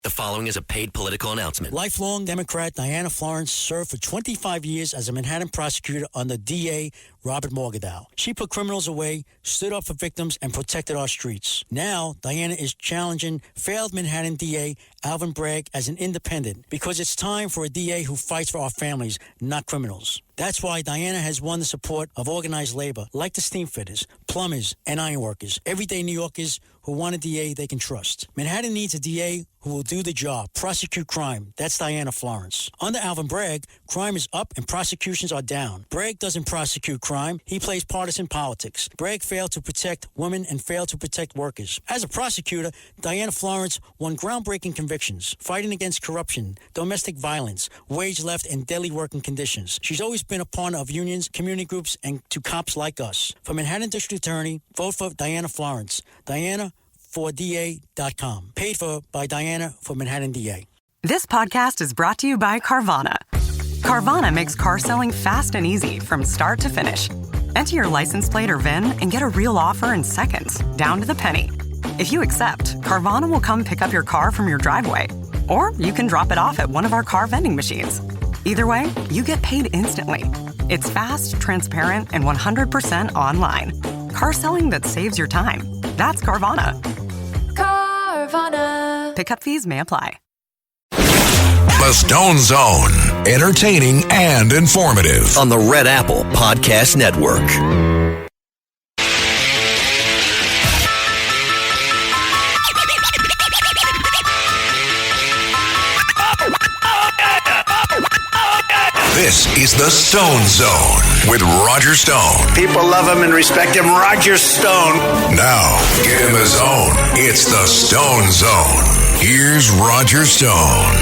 The following is a paid political announcement. Lifelong Democrat Diana Florence served for 25 years as a Manhattan prosecutor under DA Robert Morgenthau. She put criminals away, stood up for victims, and protected our streets. Now, Diana is challenging failed Manhattan DA Alvin Bragg as an independent because it's time for a DA who fights for our families, not criminals. That's why Diana has won the support of organized labor like the steam fitters, plumbers, and ironworkers, everyday New Yorkers who want a DA they can trust. Manhattan needs a DA who will do the job, prosecute crime. That's Diana Florence. Under Alvin Bragg, crime is up and prosecutions are down. Bragg doesn't prosecute crime. He plays partisan politics. Bragg failed to protect women and failed to protect workers. As a prosecutor, Diana Florence won groundbreaking convictions, fighting against corruption, domestic violence, wage theft, and daily working conditions. She's always been a partner of unions, community groups, and to cops like us. For Manhattan District Attorney, vote for Diana Florence. Diana4DA.com. Paid for by Diana for Manhattan DA. This podcast is brought to you by Carvana. Carvana makes car selling fast and easy from start to finish. Enter your license plate or VIN and get a real offer in seconds, down to the penny. If you accept, Carvana will come pick up your car from your driveway. Or you can drop it off at one of our car vending machines. Either way, you get paid instantly. It's fast, transparent, and 100% online. Car selling that saves your time. That's Carvana. Carvana. Pickup fees may apply. The Stone Zone. Entertaining and informative. On the Red Apple Podcast Network. This is the Stone Zone with Roger Stone. People love him and respect him. Roger Stone. Now, get in the zone. It's the Stone Zone. Here's Roger Stone.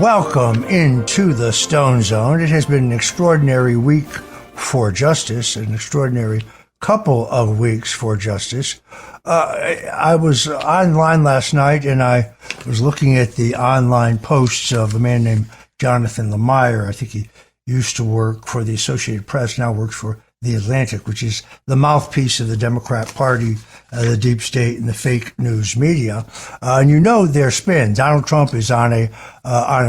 Welcome into the Stone Zone. It has been an extraordinary week for justice, an extraordinary couple of weeks for justice. I was online last night and I was looking at the online posts of a man named Jonathan Lemire. I think he used to work for the Associated Press, now works for The Atlantic, which is the mouthpiece of the Democrat Party, the deep state, and the fake news media. And you know their spin. Donald Trump is on a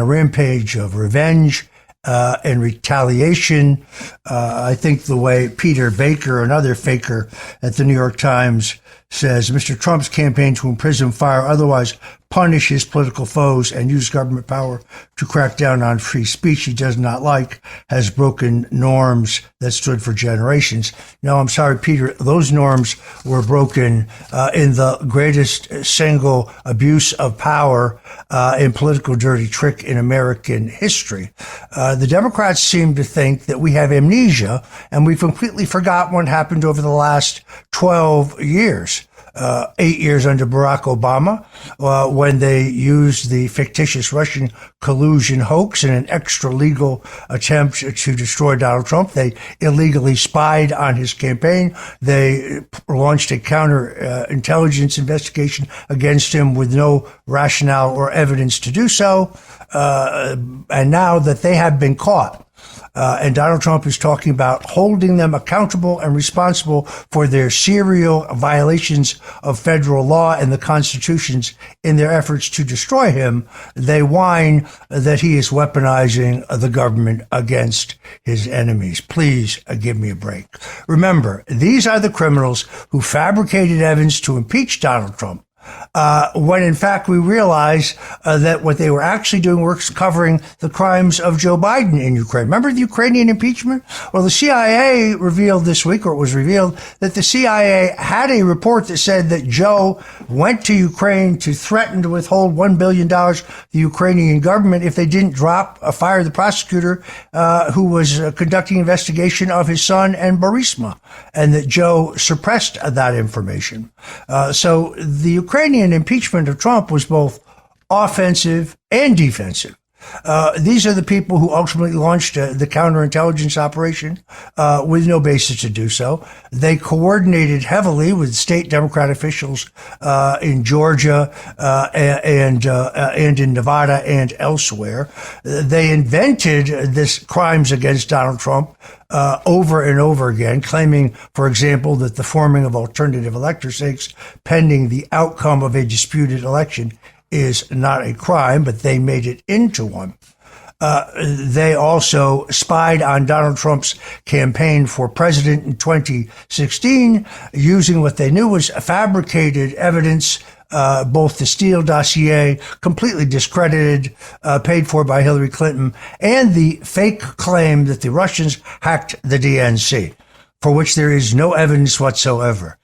rampage of revenge and retaliation. I think the way Peter Baker, another faker at the New York Times, says Mr. Trump's campaign to imprison, fire, otherwise punish his political foes and use government power to crack down on free speech he does not like has broken norms that stood for generations. No, I'm sorry, Peter, those norms were broken in the greatest single abuse of power and political dirty trick in American history. The Democrats seem to think that we have amnesia and we've completely forgotten what happened over the last 12 years. 8 years under Barack Obama, when they used the fictitious Russian collusion hoax in an extra-legal attempt to destroy Donald Trump. They illegally spied on his campaign. They launched a counter-intelligence investigation against him with no rationale or evidence to do so. And now that they have been caught, and Donald Trump is talking about holding them accountable and responsible for their serial violations of federal law and the Constitution's in their efforts to destroy him, they whine that he is weaponizing the government against his enemies. Please give me a break. Remember, these are the criminals who fabricated evidence to impeach Donald Trump. When in fact we realize that what they were actually doing was covering the crimes of Joe Biden in Ukraine. Remember the Ukrainian impeachment? Well, the CIA revealed this week, or it was revealed, that the CIA had a report that said that Joe went to Ukraine to threaten to withhold $1 billion the Ukrainian government if they didn't fire the prosecutor who was conducting investigation of his son and Burisma, and that Joe suppressed that information. So the Ukrainian impeachment of Trump was both offensive and defensive. These are the people who ultimately launched the counterintelligence operation with no basis to do so. They coordinated heavily with state Democrat officials in Georgia and in Nevada and elsewhere. They invented this crimes against Donald Trump over and over again, claiming, for example, that the forming of alternative elector stakes pending the outcome of a disputed election is not a crime, but they made it into one. They also spied on Donald Trump's campaign for president in 2016, using what they knew was fabricated evidence, both the Steele dossier, completely discredited, paid for by Hillary Clinton, and the fake claim that the Russians hacked the DNC, for which there is no evidence whatsoever.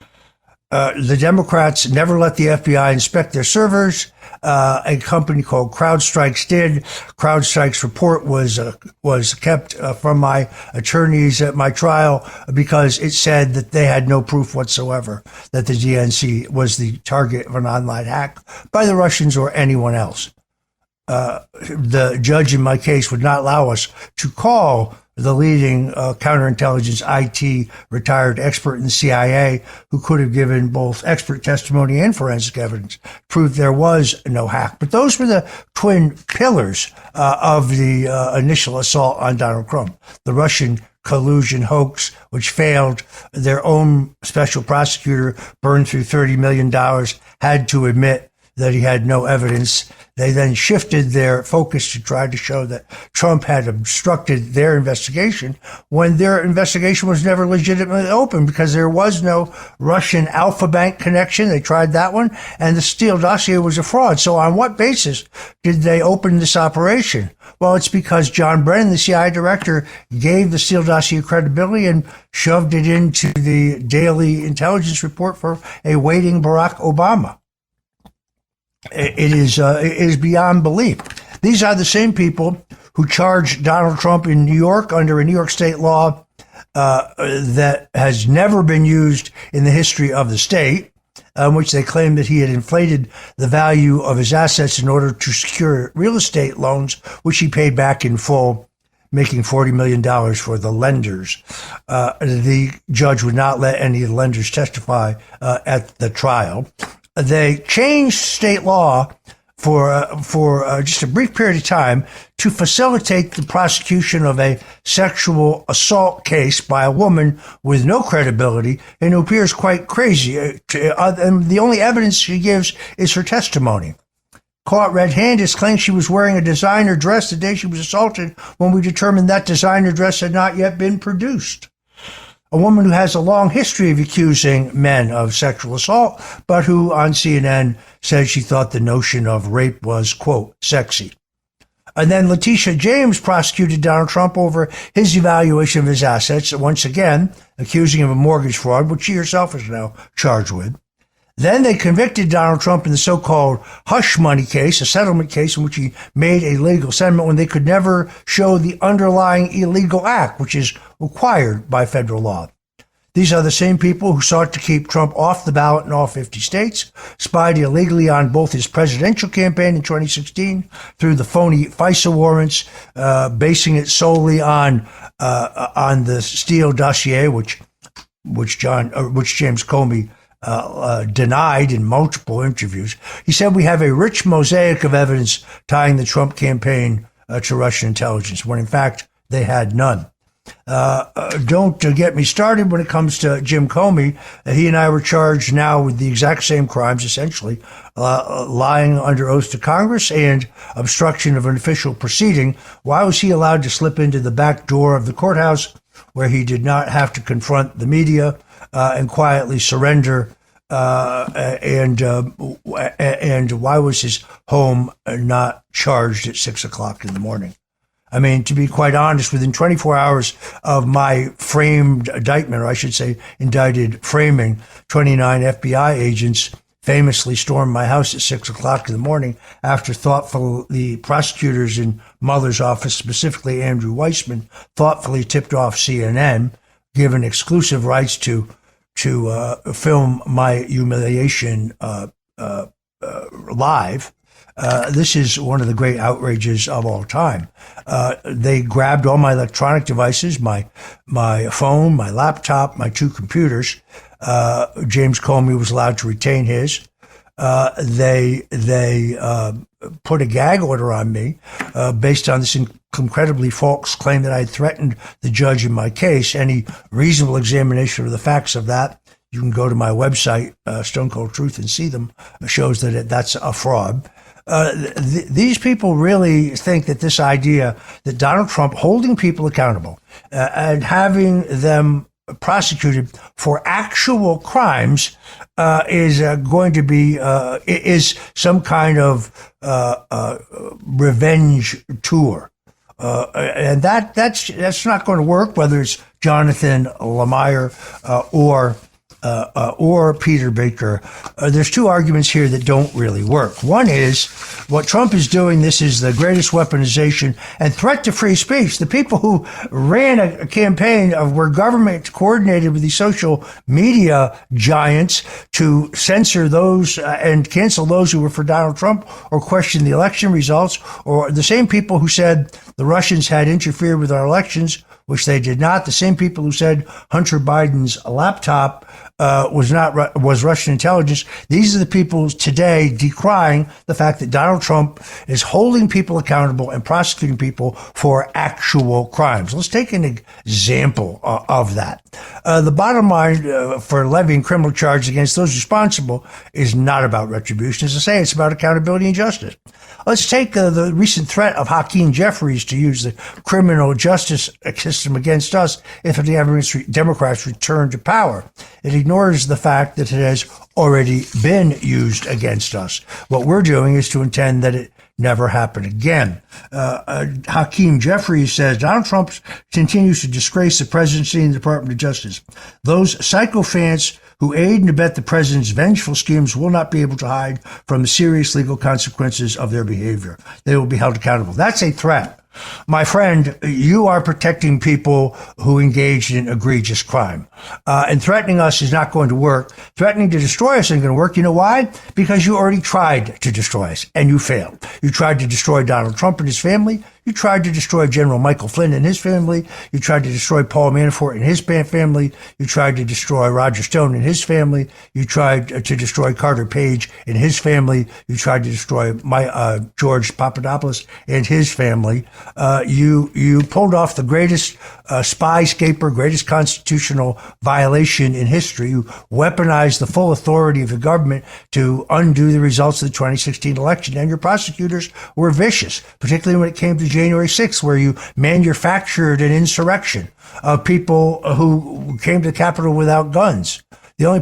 The Democrats never let the FBI inspect their servers. A company called CrowdStrikes did. CrowdStrike's report was kept from my attorneys at my trial because it said that they had no proof whatsoever that the DNC was the target of an online hack by the Russians or anyone else. The judge in my case would not allow us to call the leading counterintelligence IT retired expert in the CIA, who could have given both expert testimony and forensic evidence, proved there was no hack. But those were the twin pillars of the initial assault on Donald Trump. The Russian collusion hoax, which failed. Their own special prosecutor burned through $30 million, had to admit that he had no evidence. They then shifted their focus to try to show that Trump had obstructed their investigation when their investigation was never legitimately open because there was no Russian Alpha Bank connection. They tried that one, and the Steele dossier was a fraud. So on what basis did they open this operation? Well, it's because John Brennan, the CIA director, gave the Steele dossier credibility and shoved it into the daily intelligence report for a waiting Barack Obama. It is beyond belief. These are the same people who charged Donald Trump in New York under a New York state law that has never been used in the history of the state, which they claimed that he had inflated the value of his assets in order to secure real estate loans, which he paid back in full, making $40 million for the lenders. The judge would not let any of the lenders testify at the trial. They changed state law for just a brief period of time to facilitate the prosecution of a sexual assault case by a woman with no credibility and who appears quite crazy. And the only evidence she gives is her testimony. Caught red-handed, claims she was wearing a designer dress the day she was assaulted when we determined that designer dress had not yet been produced. A woman who has a long history of accusing men of sexual assault, but who on CNN said she thought the notion of rape was, quote, sexy. And then Letitia James prosecuted Donald Trump over his evaluation of his assets, once again accusing him of mortgage fraud, which she herself is now charged with. Then they convicted Donald Trump in the so-called hush money case, a settlement case in which he made a legal settlement when they could never show the underlying illegal act, which is required by federal law. These are the same people who sought to keep Trump off the ballot in all 50 states, spied illegally on both his presidential campaign in 2016 through the phony FISA warrants, basing it solely on the Steele dossier, which James Comey denied in multiple interviews. He said we have a rich mosaic of evidence tying the Trump campaign to Russian intelligence, when in fact they had none. Don't get me started when it comes to Jim Comey. He and I were charged now with the exact same crimes, essentially, lying under oath to Congress and obstruction of an official proceeding. Why was he allowed to slip into the back door of the courthouse where he did not have to confront the media and quietly surrender? And why was his home not charged at 6 o'clock in the morning? I mean, to be quite honest, within 24 hours of my framed indictment, or I should say indicted framing, 29 FBI agents famously stormed my house at 6 o'clock in the morning after the prosecutors in Mueller's office, specifically Andrew Weissman, thoughtfully tipped off CNN, given exclusive rights to film my humiliation live. This is one of the great outrages of all time. They grabbed all my electronic devices, my phone, my laptop, my 2 computers. James Comey was allowed to retain his. They put a gag order on me based on this incredibly false claim that I had threatened the judge in my case. Any reasonable examination of the facts of that, you can go to my website, Stone Cold Truth, and see them. It shows that that's a fraud. These people really think that this idea that Donald Trump holding people accountable and having them prosecuted for actual crimes is going to be is some kind of revenge tour. And that's not going to work, whether it's Jonathan Lemire or Peter Baker. There's 2 arguments here that don't really work. One is what Trump is doing. This is the greatest weaponization and threat to free speech. The people who ran a campaign where government coordinated with these social media giants to censor those and cancel those who were for Donald Trump or question the election results, or the same people who said the Russians had interfered with our elections, which they did not. The same people who said Hunter Biden's laptop was Russian intelligence. These are the people today decrying the fact that Donald Trump is holding people accountable and prosecuting people for actual crimes. Let's take an example of that. The bottom line for levying criminal charges against those responsible is not about retribution. As I say, it's about accountability and justice. Let's take the recent threat of Hakeem Jeffries to use the criminal justice system against us if the Democrats return to power. It ignores the fact that it has already been used against us. What we're doing is to intend that it never happen again. Hakeem Jeffries says Donald Trump continues to disgrace the presidency and the Department of Justice. Those sycophants who aid and abet the president's vengeful schemes will not be able to hide from the serious legal consequences of their behavior. They will be held accountable. That's a threat. My friend, you are protecting people who engaged in egregious crime. And threatening us is not going to work. Threatening to destroy us isn't going to work. You know why? Because you already tried to destroy us, and you failed. You tried to destroy Donald Trump and his family. You tried to destroy General Michael Flynn and his family. You tried to destroy Paul Manafort and his family. You tried to destroy Roger Stone and his family. You tried to destroy Carter Page and his family. You tried to destroy George Papadopoulos and his family. You pulled off the greatest spy scaper, greatest constitutional violation in history. You weaponized the full authority of the government to undo the results of the 2016 election. And your prosecutors were vicious, particularly when it came to January 6th, where you manufactured an insurrection of people who came to the Capitol without guns. The only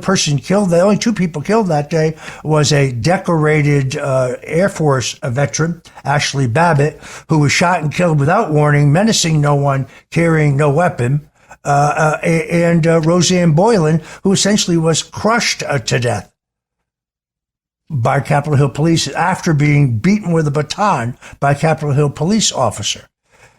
2 people killed that day was a decorated Air Force veteran, Ashley Babbitt, who was shot and killed without warning, menacing no one, carrying no weapon, and Roseanne Boylan, who essentially was crushed to death by Capitol Hill police after being beaten with a baton by a Capitol Hill police officer.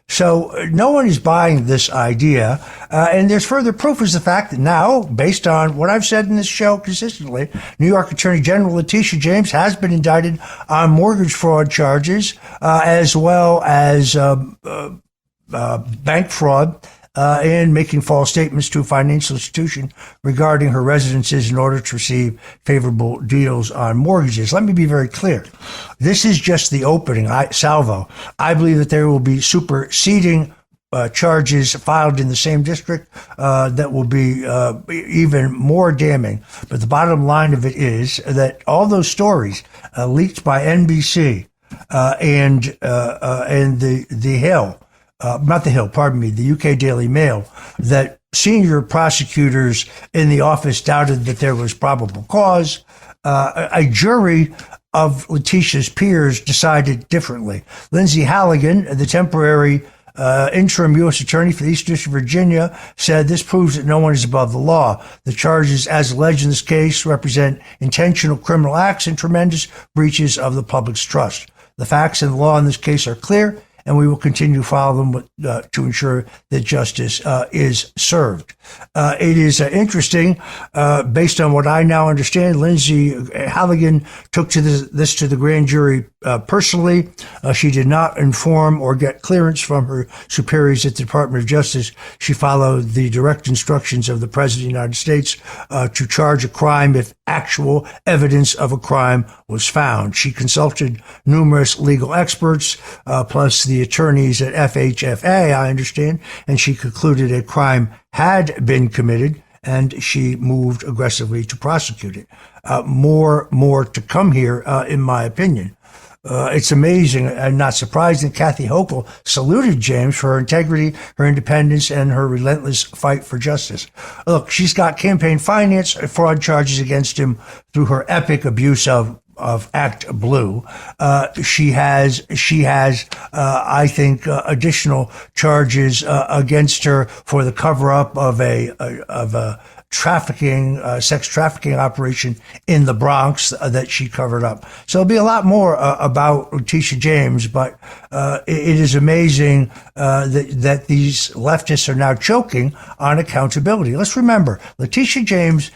So no one is buying this idea. And there's further proof is the fact that now, based on what I've said in this show consistently, New York Attorney General Letitia James has been indicted on mortgage fraud charges, as well as bank fraud, and making false statements to a financial institution regarding her residences in order to receive favorable deals on mortgages. Let me be very clear. This is just the opening, salvo. I believe that there will be superseding charges filed in the same district that will be even more damning. But the bottom line of it is that all those stories leaked by NBC and the Hill, not the Hill, pardon me, the UK Daily Mail, that senior prosecutors in the office doubted that there was probable cause. A jury of Letitia's peers decided differently. Lindsay Halligan, the temporary interim U.S. attorney for the East District of Virginia, said this proves that no one is above the law. The charges, as alleged in this case, represent intentional criminal acts and tremendous breaches of the public's trust. The facts and the law in this case are clear, and we will continue to follow them to ensure that justice is served. It is interesting, based on what I now understand, Lindsay Halligan took this to the grand jury personally. She did not inform or get clearance from her superiors at the Department of Justice. She followed the direct instructions of the President of the United States to charge a crime if actual evidence of a crime was found. She consulted numerous legal experts, plus the attorneys at FHFA, I understand, and she concluded a crime had been committed, and she moved aggressively to prosecute it. More to come here, in my opinion. It's amazing and not surprising that Kathy Hochul saluted James for her integrity, her independence, and her relentless fight for justice. Look, she's got campaign finance fraud charges against him through her epic abuse of Act Blue. She has, I think, additional charges against her for the cover-up of a sex trafficking operation in the Bronx that she covered up. So there'll be a lot more about Letitia James, but it is amazing that these leftists are now choking on accountability. Let's remember, Letitia James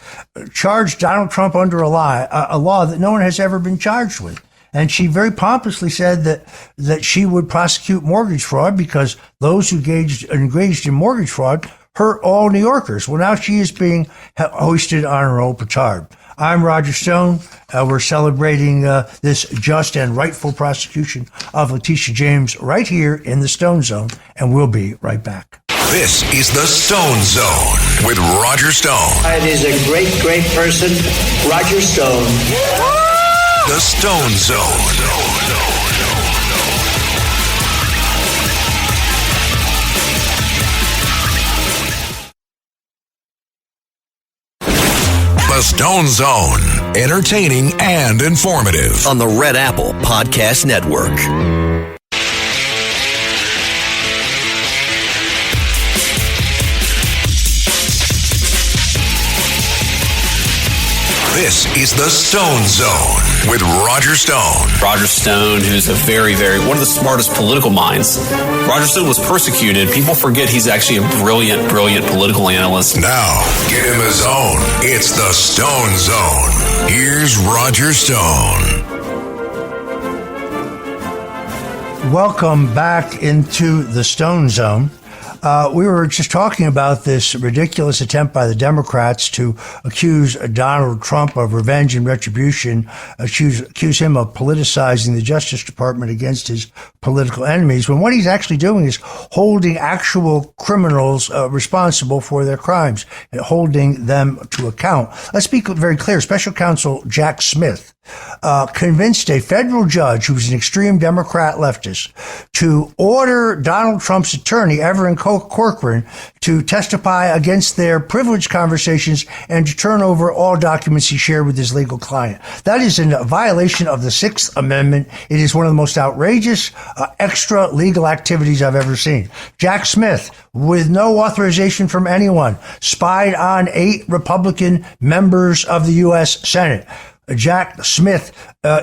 charged Donald Trump under a law that no one has ever been charged with. And she very pompously said that she would prosecute mortgage fraud because those who engaged in mortgage fraud hurt all New Yorkers. Well, now she is being hoisted on her own petard. I'm Roger Stone. We're celebrating this just and rightful prosecution of Letitia James right here in the Stone Zone, and we'll be right back. This is the Stone Zone with Roger Stone. It is a great, great person, Roger Stone. The Stone Zone. The Stone Zone, entertaining and informative. On the Red Apple Podcast Network. This is the Stone Zone with Roger Stone. Roger Stone, who's a very, one of the smartest political minds. Roger Stone was persecuted. People forget he's actually a brilliant political analyst. Now, get him his own. It's the Stone Zone. Here's Roger Stone. Welcome back into the Stone Zone. We were just talking about this ridiculous attempt by the Democrats to accuse Donald Trump of revenge and retribution, accuse him of politicizing the Justice Department against his political enemies, when what he's actually doing is holding actual criminals responsible for their crimes and holding them to account. Let's be very clear. Special Counsel Jack Smith convinced a federal judge who's an extreme Democrat leftist to order Donald Trump's attorney, Evan Corcoran, to testify against their privileged conversations and to turn over all documents he shared with his legal client. That is a violation of the Sixth Amendment. It is one of the most outrageous extra legal activities I've ever seen. Jack Smith, with no authorization from anyone, spied on 8 Republican members of the U.S. Senate. Jack Smith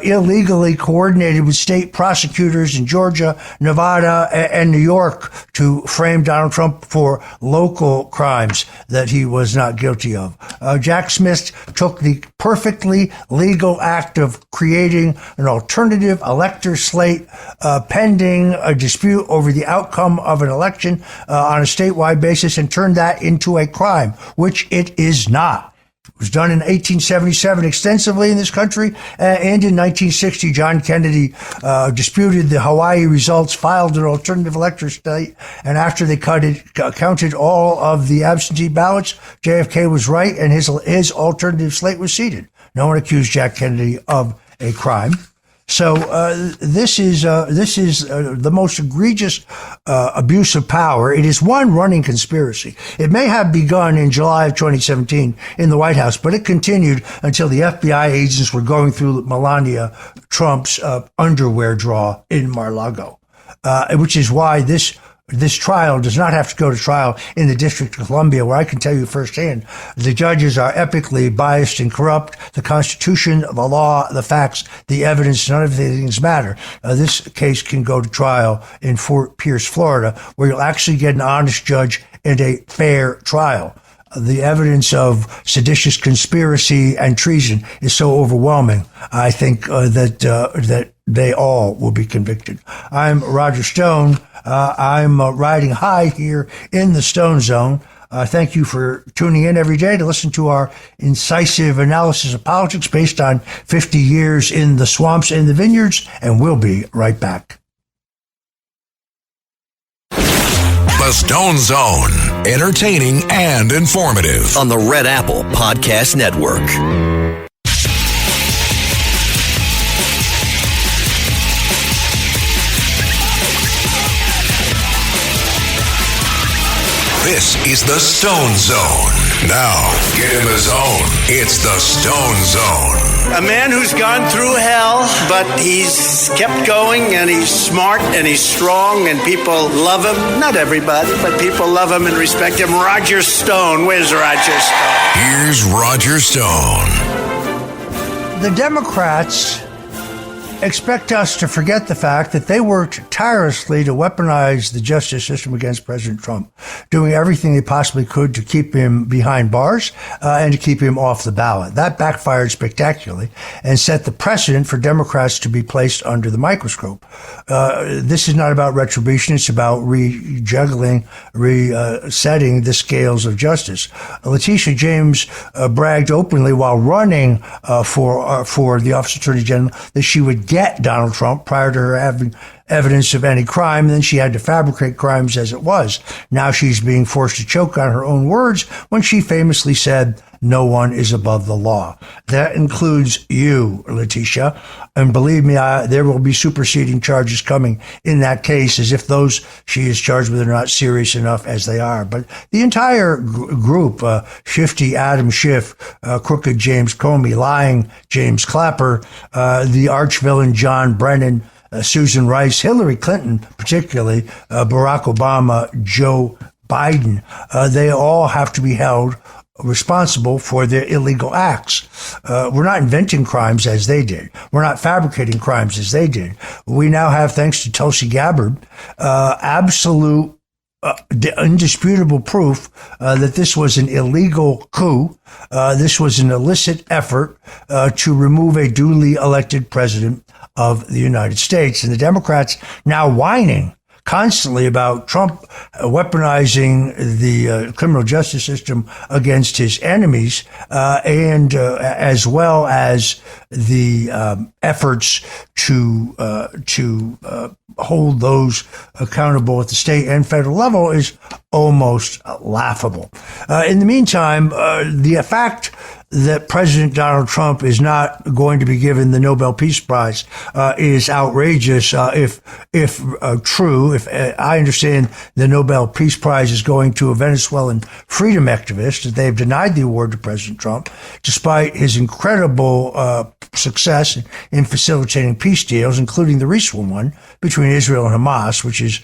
illegally coordinated with state prosecutors in Georgia, Nevada, and New York to frame Donald Trump for local crimes that he was not guilty of. Jack Smith took the perfectly legal act of creating an alternative elector slate pending a dispute over the outcome of an election on a statewide basis and turned that into a crime, which it is not. It was done in 1877 extensively in this country, and in 1960, John Kennedy disputed the Hawaii results, filed an alternative elector state, and after they counted all of the absentee ballots, JFK was right, and his alternative slate was seated. No one accused Jack Kennedy of a crime. So this is the most egregious abuse of power. It is one running conspiracy. It may have begun in July of 2017 in the White House, but it continued until the FBI agents were going through Melania Trump's underwear drawer in Mar-a-Lago, which is why this this trial does not have to go to trial in the District of Columbia, where I can tell you firsthand the judges are epically biased and corrupt. The Constitution, the law, the facts, the evidence, none of these things matter. This case can go to trial in Fort Pierce, Florida, where you'll actually get an honest judge and a fair trial. The evidence of seditious conspiracy and treason is so overwhelming, I think that they all will be convicted. I'm Roger Stone. I'm riding high here in the Stone Zone. Thank you for tuning in every day to listen to our incisive analysis of politics based on 50 years in the swamps and the vineyards, and we'll be right back. The Stone Zone, entertaining and informative. On the Red Apple Podcast Network. This is the Stone Zone. Now, get in the zone. It's the Stone Zone. A man who's gone through hell, but he's kept going, and he's smart, and he's strong, and people love him. Not everybody, but people love him and respect him. Roger Stone. Where's Roger Stone? Here's Roger Stone. The Democrats expect us to forget the fact that they worked tirelessly to weaponize the justice system against President Trump, doing everything they possibly could to keep him behind bars and to keep him off the ballot. That backfired spectacularly and set the precedent for Democrats to be placed under the microscope. This is not about retribution. It's about rejuggling, resetting the scales of justice. Letitia James bragged openly while running for the Office of Attorney General that she would get Donald Trump prior to her having evidence of any crime. Then she had to fabricate crimes as it was. Now she's being forced to choke on her own words when she famously said, "No one is above the law." That includes you, Letitia. And believe me, there will be superseding charges coming in that case, as if those she is charged with are not serious enough as they are. But the entire group, Shifty Adam Schiff, Crooked James Comey, Lying James Clapper, the arch-villain John Brennan, Susan Rice, Hillary Clinton, particularly Barack Obama, Joe Biden, they all have to be held responsible for their illegal acts. We're not inventing crimes as they did. We're not fabricating crimes as they did. We now have, thanks to Tulsi Gabbard, absolute indisputable proof that this was an illegal coup. This was an illicit effort to remove a duly elected president of the United States. And the Democrats now whining constantly about Trump weaponizing the criminal justice system against his enemies, and as well as the efforts to hold those accountable at the state and federal level is almost laughable. In the meantime, the fact that President Donald Trump is not going to be given the Nobel Peace Prize is outrageous. If true, if I understand the Nobel Peace Prize is going to a Venezuelan freedom activist, that they've denied the award to President Trump, despite his incredible success in facilitating peace deals, including the recent one between Israel and Hamas, which is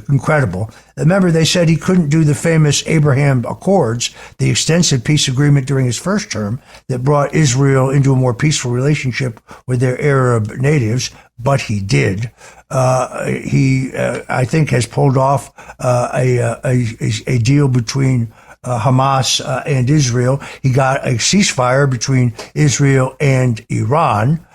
incredible. Remember, they said he couldn't do the famous Abraham Accords, the extensive peace agreement during his first term that brought Israel into a more peaceful relationship with their Arab natives, but he did. He, I think, has pulled off a deal between Hamas and Israel. He got a ceasefire between Israel and Iran.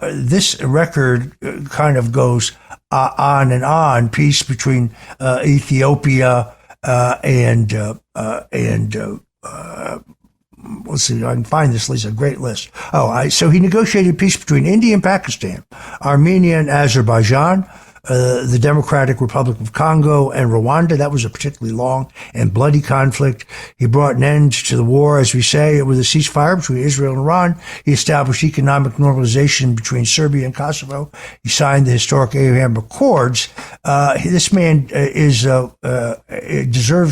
This record kind of goes on and on. Peace between Ethiopia and let's see, I can find this list, a great list. So he negotiated peace between India and Pakistan, Armenia and Azerbaijan, the Democratic Republic of Congo and Rwanda. That was a particularly long and bloody conflict. He brought an end to the war, as we say, with a ceasefire between Israel and Iran. He established economic normalization between Serbia and Kosovo. He signed the historic Abraham Accords. This man deserves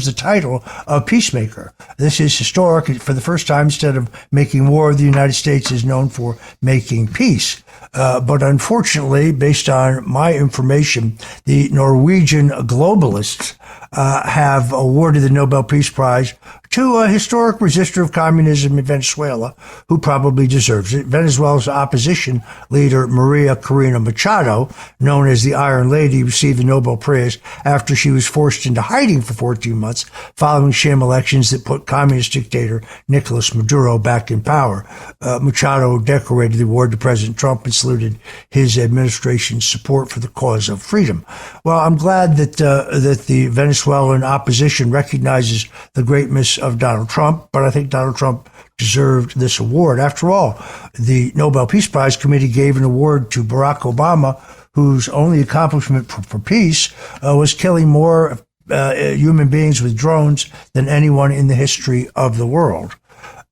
the title of peacemaker. This is historic. For the first time, instead of making war, the United States is known for making peace. But unfortunately, based on my information, the Norwegian globalists have awarded the Nobel Peace Prize to a historic resistor of communism in Venezuela, who probably deserves it. Venezuela's opposition leader, Maria Corina Machado, known as the Iron Lady, received the Nobel Prize after she was forced into hiding for 14 months following sham elections that put communist dictator Nicolas Maduro back in power. Machado decorated the award to President Trump and saluted his administration's support for the cause of freedom. Well, I'm glad that the Venezuelan opposition recognizes the greatness of Donald Trump, but I think Donald Trump deserved this award. After all, the Nobel Peace Prize Committee gave an award to Barack Obama, whose only accomplishment for peace was killing more human beings with drones than anyone in the history of the world.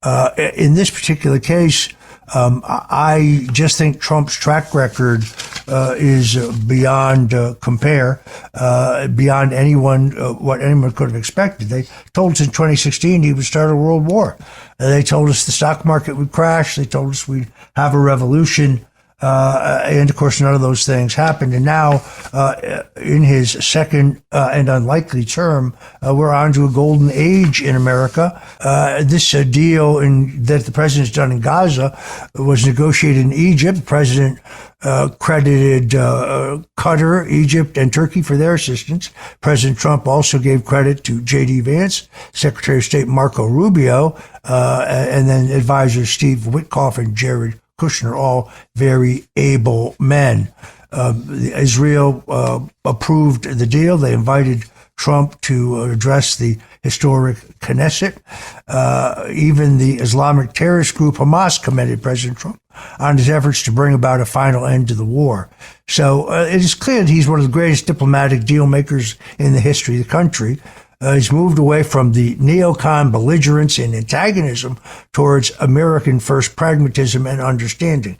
In this particular case, I just think Trump's track record is beyond compare, beyond what anyone could have expected. They told us in 2016 he would start a world war. They told us the stock market would crash. They told us we'd have a revolution. And of course, none of those things happened. And now, in his second and unlikely term, we're on to a golden age in America. This deal that the president's done in Gaza was negotiated in Egypt. The president credited Qatar, Egypt, and Turkey for their assistance. President Trump also gave credit to J.D. Vance, Secretary of State Marco Rubio, and then advisors Steve Witkoff and Jared Kushner, all very able men. Israel approved the deal. They invited Trump to address the historic Knesset. Even the Islamic terrorist group Hamas commended President Trump on his efforts to bring about a final end to the war. So it is clear that he's one of the greatest diplomatic deal makers in the history of the country. He's moved away from the neocon belligerence and antagonism towards American first pragmatism and understanding.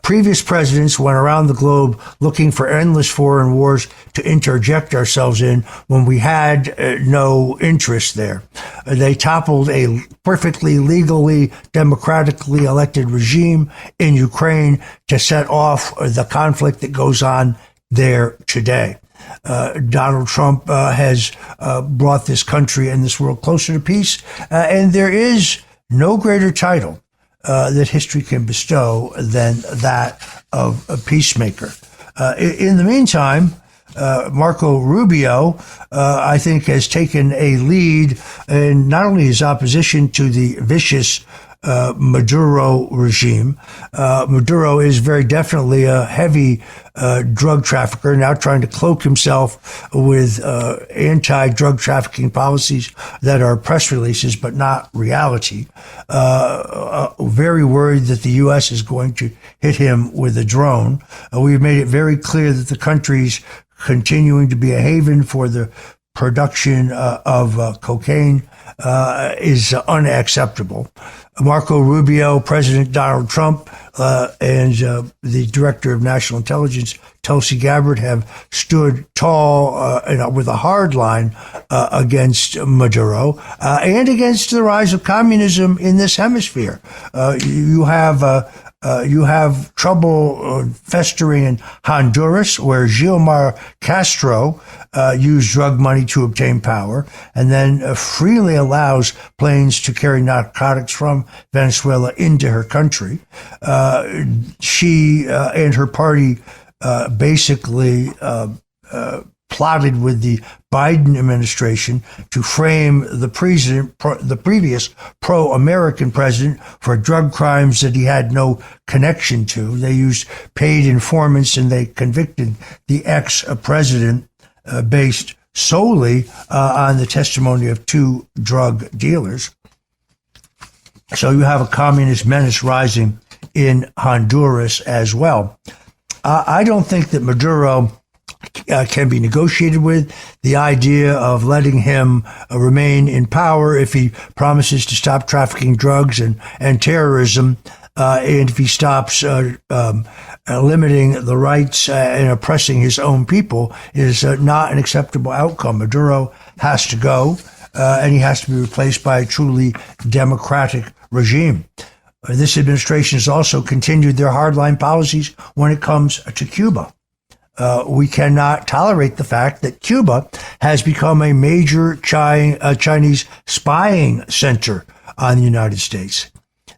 Previous presidents went around the globe looking for endless foreign wars to interject ourselves in when we had no interest there. They toppled a perfectly legally, democratically elected regime in Ukraine to set off the conflict that goes on there today. Donald Trump has brought this country and this world closer to peace, and there is no greater title that history can bestow than that of a peacemaker. In the meantime, Marco Rubio, I think, has taken a lead in not only his opposition to the vicious Maduro regime. Maduro is very definitely a heavy drug trafficker, now trying to cloak himself with anti-drug trafficking policies that are press releases but not reality. Very worried that the U.S. is going to hit him with a drone. We've made it very clear that the country's continuing to be a haven for the production of cocaine is unacceptable. Marco Rubio, President Donald Trump, and the Director of National Intelligence, Tulsi Gabbard, have stood tall with a hard line against Maduro and against the rise of communism in this hemisphere. You have trouble festering in Honduras, where Xiomara Castro used drug money to obtain power and then freely allows planes to carry narcotics from Venezuela into her country. She and her party basically plotted with the Biden administration to frame the previous pro-American president for drug crimes that he had no connection to. They used paid informants, and they convicted the ex-president based solely on the testimony of two drug dealers. So you have a communist menace rising in Honduras as well. I don't think that Maduro can be negotiated with. The idea of letting him remain in power if he promises to stop trafficking drugs and terrorism, and if he stops limiting the rights and oppressing his own people, is not an acceptable outcome. Maduro has to go, and he has to be replaced by a truly democratic regime. This administration has also continued their hardline policies when it comes to Cuba. We cannot tolerate the fact that Cuba has become a major Chinese spying center on the United States.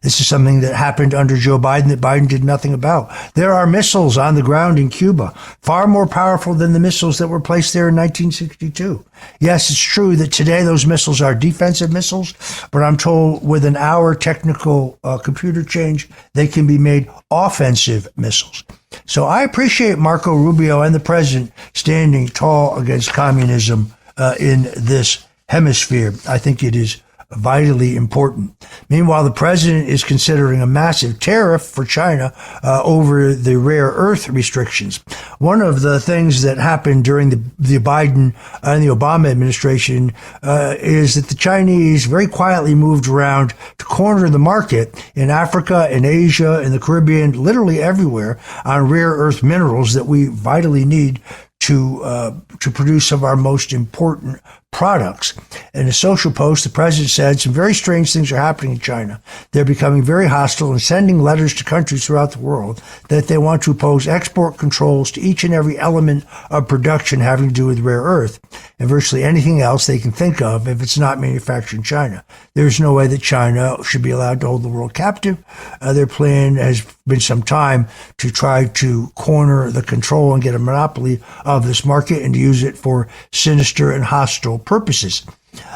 This is something that happened under Joe Biden that Biden did nothing about. There are missiles on the ground in Cuba, far more powerful than the missiles that were placed there in 1962. Yes, it's true that today those missiles are defensive missiles, but I'm told with an hour technical computer change, they can be made offensive missiles. So I appreciate Marco Rubio and the president standing tall against communism in this hemisphere. I think it is vitally important. Meanwhile, the president is considering a massive tariff for China over the rare earth restrictions. One of the things that happened during the Biden and the Obama administration is that the Chinese very quietly moved around to corner the market in Africa, in Asia, in the Caribbean, literally everywhere on rare earth minerals that we vitally need to produce some of our most important products. In a social post, the president said some very strange things are happening in China. They're becoming very hostile and sending letters to countries throughout the world that they want to impose export controls to each and every element of production having to do with rare earth and virtually anything else they can think of if it's not manufactured in China. There's no way that China should be allowed to hold the world captive. Their plan has been some time to try to corner the control and get a monopoly of this market and to use it for sinister and hostile purposes.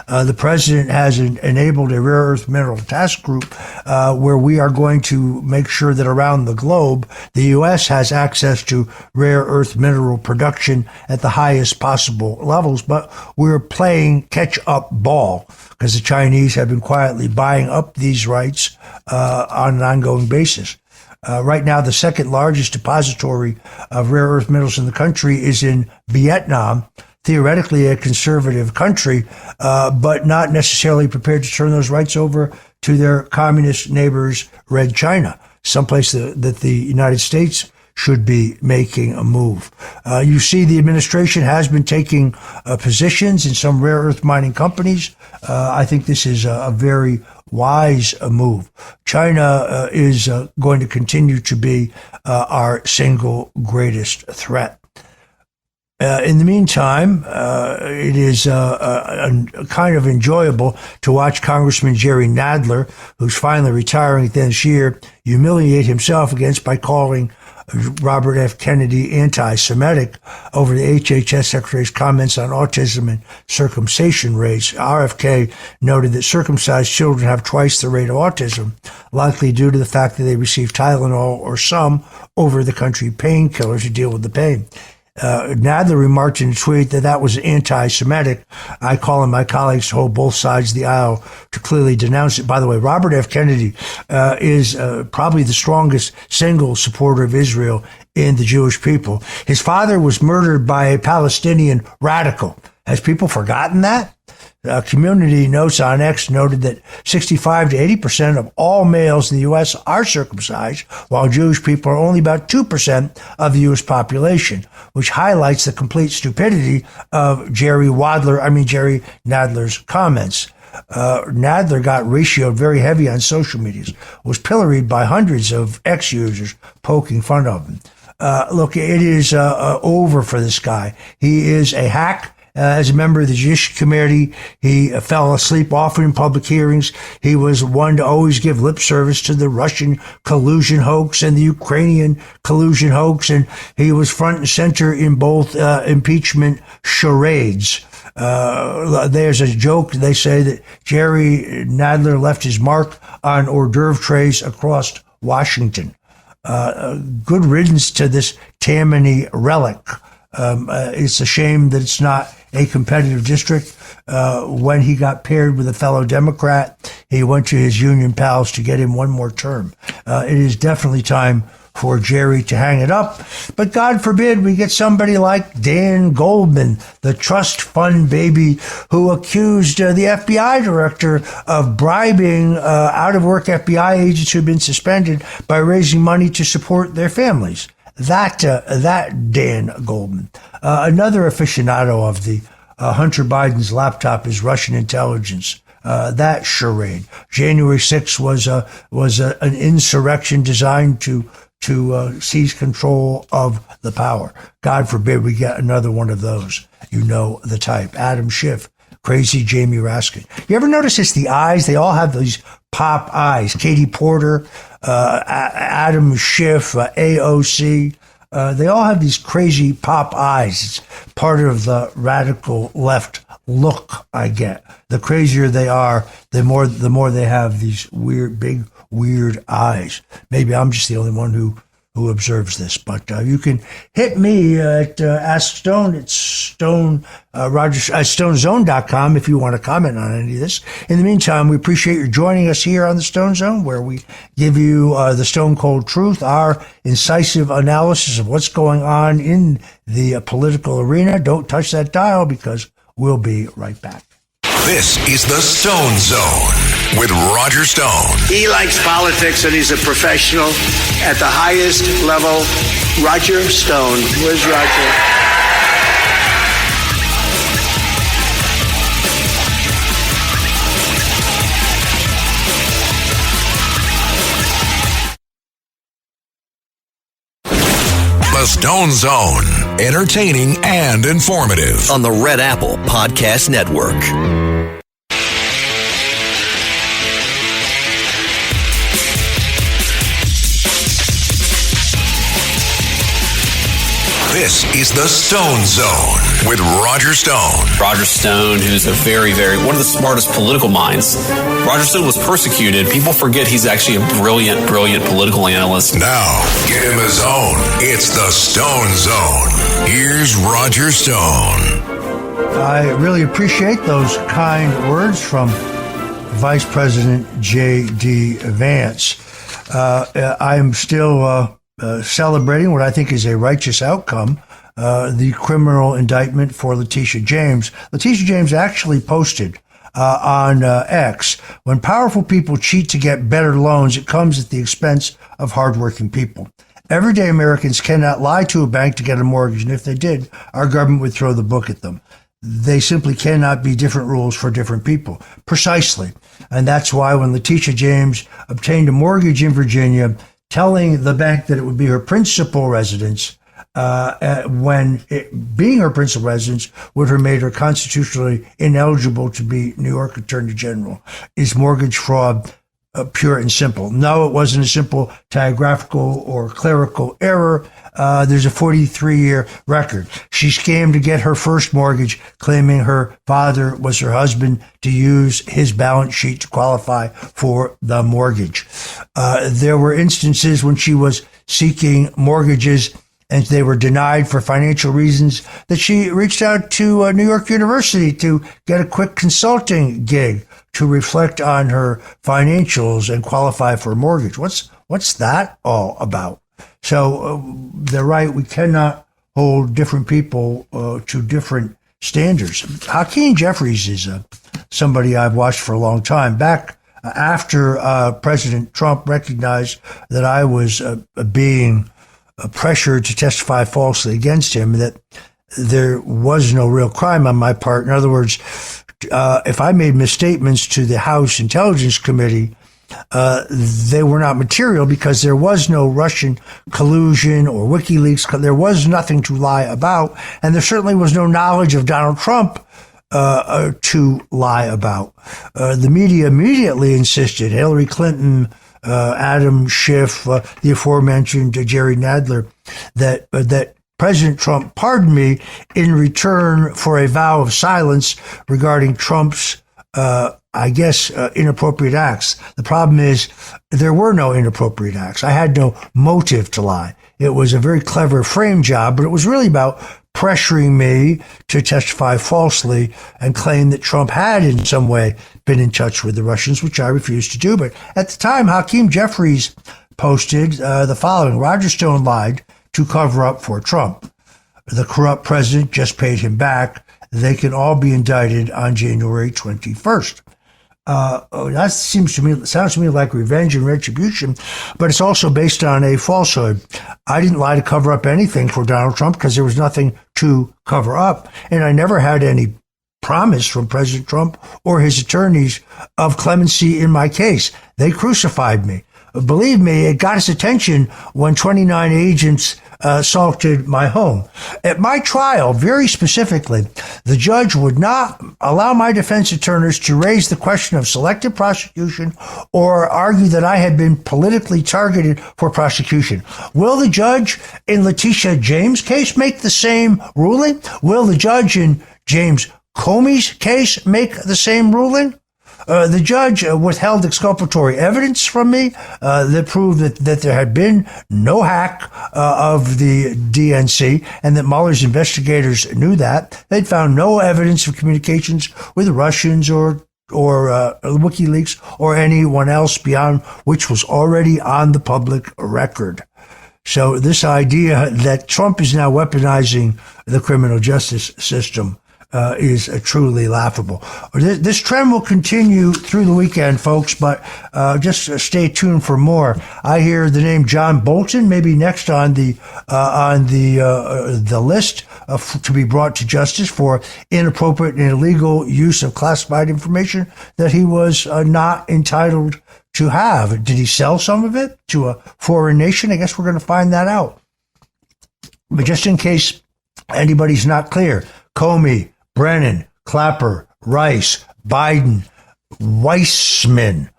The president has enabled a rare earth mineral task group where we are going to make sure that around the globe, the U.S. has access to rare earth mineral production at the highest possible levels. But we're playing catch-up ball because the Chinese have been quietly buying up these rights on an ongoing basis. Right now, the second largest depository of rare earth minerals in the country is in Vietnam, theoretically a conservative country, but not necessarily prepared to turn those rights over to their communist neighbors, Red China, someplace that the United States should be making a move. You see the administration has been taking positions in some rare earth mining companies. I think this is a very wise move. China is going to continue to be our single greatest threat. In the meantime, it is kind of enjoyable to watch Congressman Jerry Nadler, who's finally retiring at the end of this year, humiliate himself by calling Robert F. Kennedy anti-Semitic over the HHS Secretary's comments on autism and circumcision rates. RFK noted that circumcised children have twice the rate of autism, likely due to the fact that they receive Tylenol or some over-the-country painkillers to deal with the pain. Nadler remarked in a tweet that was anti-Semitic. I call on my colleagues to hold both sides of the aisle to clearly denounce it. By the way, Robert F. Kennedy is probably the strongest single supporter of Israel in the Jewish people. His father was murdered by a Palestinian radical. Has people forgotten that? Community Notes on X noted that 65 to 80% of all males in the U.S. are circumcised, while Jewish people are only about 2% of the U.S. population, which highlights the complete stupidity of Jerry Nadler's comments. Nadler got ratioed very heavy on social media, was pilloried by hundreds of X users poking fun of him. Look, it is over for this guy. He is a hack. As a member of the Judiciary Committee, he fell asleep often in public hearings. He was one to always give lip service to the Russian collusion hoax and the Ukrainian collusion hoax, and he was front and center in both impeachment charades. There's a joke, they say, that Jerry Nadler left his mark on hors d'oeuvre trays across Washington. Good riddance to this Tammany relic. It's a shame that it's not a competitive district. When he got paired with a fellow Democrat, he went to his union pals to get him one more term. It is definitely time for Jerry to hang it up. But God forbid we get somebody like Dan Goldman, the trust fund baby, who accused the FBI director of bribing out-of-work FBI agents who've been suspended by raising money to support their families. That Dan Goldman. Another aficionado of the Hunter Biden's laptop is Russian intelligence. that charade. January 6th was an insurrection designed to seize control of the power. God forbid we get another one of those. You know the type. Adam Schiff, crazy Jamie Raskin. You ever notice it's the eyes? They all have these pop eyes. Katie Porter, Adam Schiff, AOC. They all have these crazy pop eyes. It's part of the radical left look I get. The crazier they are, the more they have these big, weird eyes. Maybe I'm just the only one who observes this, but you can hit me at Ask Stone. It's StoneZone.com if you want to comment on any of this. In the meantime, we appreciate you joining us here on the Stone Zone, where we give you the stone cold truth, our incisive analysis of what's going on in the political arena. Don't touch that dial, because we'll be right back. This is the Stone Zone with Roger Stone. He likes politics and he's a professional at the highest level. Roger Stone. Where's Roger? The Stone Zone. Entertaining and informative. On the Red Apple Podcast Network. This is the Stone Zone with Roger Stone. Roger Stone, who's a one of the smartest political minds. Roger Stone was persecuted. People forget he's actually a brilliant political analyst. Now, get in the zone. It's the Stone Zone. Here's Roger Stone. I really appreciate those kind words from Vice President J.D. Vance. I am still celebrating what I think is a righteous outcome, the criminal indictment for Letitia James. Letitia James actually posted on X, when powerful people cheat to get better loans, it comes at the expense of hardworking people. Everyday Americans cannot lie to a bank to get a mortgage, and if they did, our government would throw the book at them. They simply cannot be different rules for different people. Precisely. And that's why when Letitia James obtained a mortgage in Virginia, telling the bank that it would be her principal residence, being her principal residence would have made her constitutionally ineligible to be New York Attorney General, is mortgage fraud, pure and simple. No, it wasn't a simple typographical or clerical error. There's a 43-year record. She scammed to get her first mortgage, claiming her father was her husband, to use his balance sheet to qualify for the mortgage. There were instances when she was seeking mortgages and they were denied for financial reasons, that she reached out to New York University to get a quick consulting gig to reflect on her financials and qualify for a mortgage. What's that all about? So they're right. We cannot hold different people to different standards. Hakeem Jeffries is somebody I've watched for a long time. Back after President Trump recognized that I was being pressured to testify falsely against him, that there was no real crime on my part. In other words, if I made misstatements to the House Intelligence Committee, they were not material because there was no Russian collusion or WikiLeaks. There was nothing to lie about, and there certainly was no knowledge of Donald Trump to lie about. The media immediately insisted, Hillary Clinton, Adam Schiff, the aforementioned Jerry Nadler, that President Trump pardoned me in return for a vow of silence regarding Trump's inappropriate acts. The problem is there were no inappropriate acts. I had no motive to lie. It was a very clever frame job, but it was really about pressuring me to testify falsely and claim that Trump had in some way been in touch with the Russians, which I refused to do. But at the time, Hakeem Jeffries posted the following: Roger Stone lied to cover up for Trump. The corrupt president just paid him back. They can all be indicted on January 21st. That sounds to me like revenge and retribution, but it's also based on a falsehood. I didn't lie to cover up anything for Donald Trump because there was nothing to cover up, and I never had any promise from President Trump or his attorneys of clemency in my case. They crucified me. Believe me, it got his attention when 29 agents assaulted my home. At my trial, very specifically, the judge would not allow my defense attorneys to raise the question of selective prosecution or argue that I had been politically targeted for prosecution. Will the judge in Letitia James' case make the same ruling? Will the judge in James Comey's case make the same ruling? The judge withheld exculpatory evidence from me that proved that there had been no hack of the DNC and that Mueller's investigators knew that. They'd found no evidence of communications with the Russians or WikiLeaks or anyone else beyond which was already on the public record. So this idea that Trump is now weaponizing the criminal justice system is truly laughable. This trend will continue through the weekend, folks, but just stay tuned for more. I hear the name John Bolton maybe next on the list to be brought to justice for inappropriate and illegal use of classified information that he was not entitled to have. Did he sell some of it to a foreign nation? I guess we're going to find that out. But just in case anybody's not clear, Comey, Brennan, Clapper, Rice, Biden, Weissman,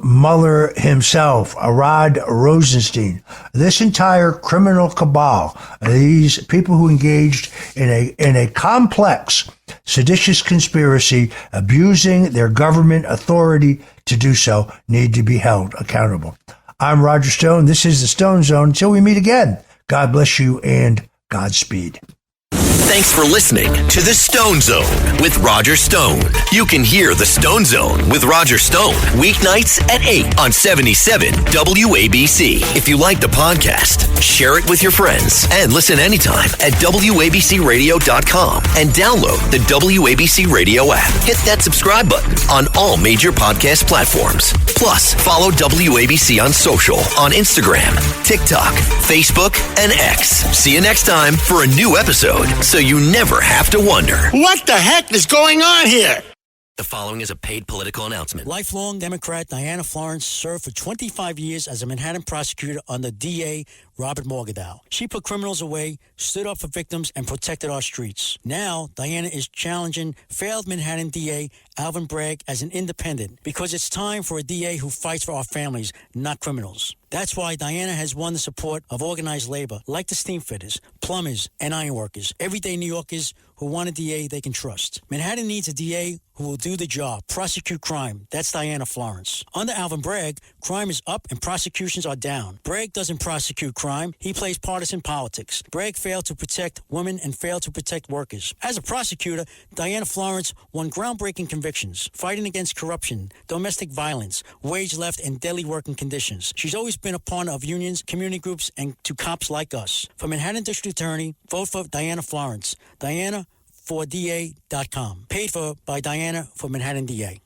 Mueller himself, Rod Rosenstein, this entire criminal cabal, these people who engaged in a complex, seditious conspiracy, abusing their government authority to do so, need to be held accountable. I'm Roger Stone. This is the Stone Zone. Until we meet again, God bless you and Godspeed. Thanks for listening to The Stone Zone with Roger Stone. You can hear The Stone Zone with Roger Stone weeknights at 8 on 77 WABC. If you like the podcast, share it with your friends and listen anytime at WABCRadio.com and download the WABC Radio app. Hit that subscribe button on all major podcast platforms. Plus, follow WABC on social on Instagram, TikTok, Facebook, and X. See you next time for a new episode, so you never have to wonder. What the heck is going on here? The following is a paid political announcement. Lifelong Democrat Diana Florence served for 25 years as a Manhattan prosecutor under DA Robert Morgenthau. She put criminals away, stood up for victims, and protected our streets. Now, Diana is challenging failed Manhattan DA Alvin Bragg as an independent because it's time for a DA who fights for our families, not criminals. That's why Diana has won the support of organized labor like the steamfitters, plumbers, and ironworkers, everyday New Yorkers who want a DA they can trust. Manhattan needs a DA who will do the job, prosecute crime. That's Diana Florence. Under Alvin Bragg, crime is up and prosecutions are down. Bragg doesn't prosecute crime. He plays partisan politics. Bragg failed to protect women and failed to protect workers. As a prosecutor, Diana Florence won groundbreaking convictions, fighting against corruption, domestic violence, wage theft, and deadly working conditions. She's always been a partner of unions, community groups, and to cops like us. For Manhattan District Attorney, vote for Diana Florence. Diana for DA.com. Paid for by Diana for Manhattan DA.